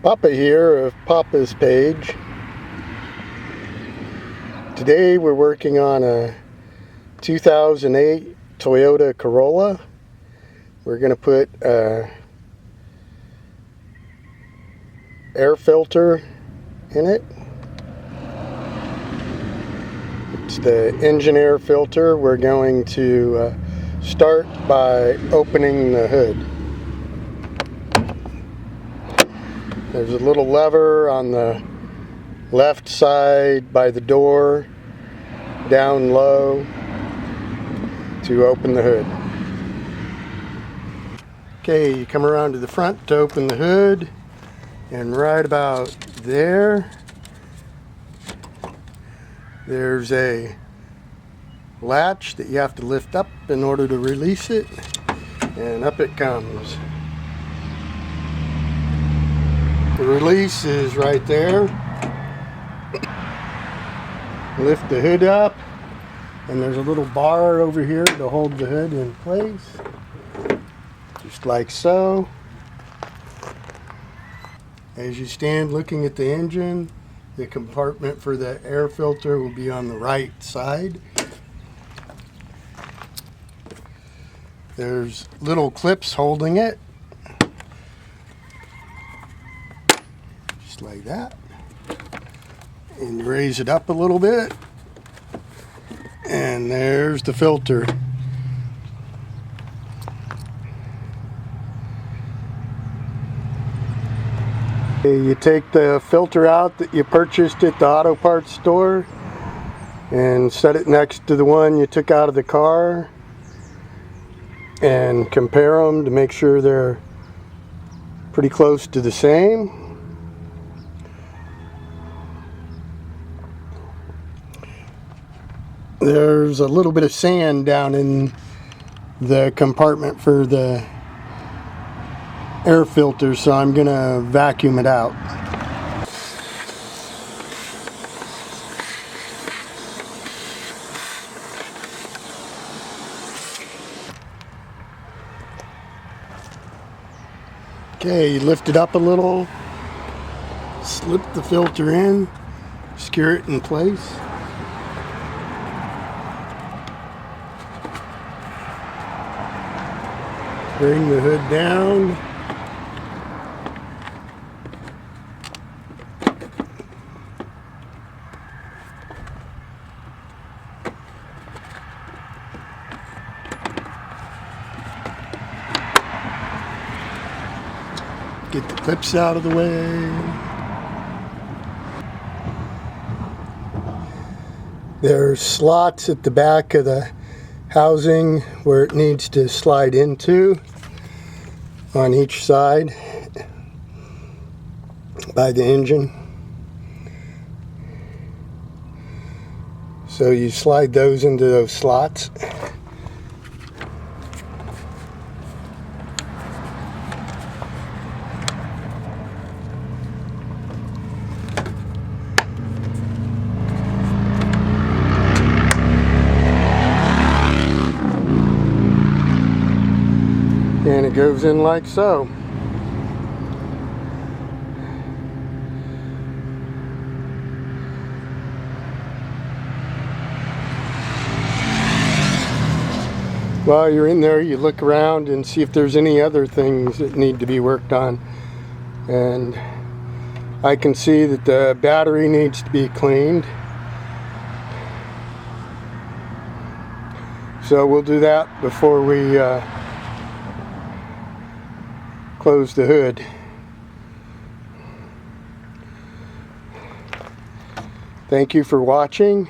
Papa here of Papa's Page. Today we're working on a 2008 Toyota Corolla. We're going to put a air filter in it. It's the engine air filter. We're going to start by opening the hood. There's a little lever on the left side by the door, down low, to open the hood. Okay, you come around to the front to open the hood, and right about there, there's a latch that you have to lift up in order to release it, and up it comes. The release is right there. Lift the hood up, and there's a little bar over here to hold the hood in place, just like so. As you stand looking at the engine, the compartment for the air filter will be on the right side. There's little clips holding it, just like that. And you raise it up a little bit, and there's the filter. You take the filter out that you purchased at the auto parts store and set it next to the one you took out of the car and compare them to make sure they're pretty close to the same. There's a little bit of sand down in the compartment for the air filter, so I'm gonna vacuum it out. Okay, you lift it up a little, slip the filter in, secure it in place. Bring the hood down. Get the clips out of the way. There's slots at the back of the housing where it needs to slide into on each side by the engine. So you slide those into those slots. And it goes in like so. While you're in there, you look around and see if there's any other things that need to be worked on. And I can see that the battery needs to be cleaned. So we'll do that before we close the hood. Thank you for watching.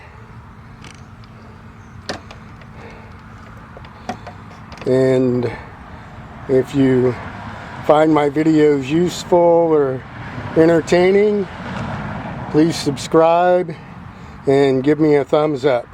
And if you find my videos useful or entertaining, please subscribe and give me a thumbs up.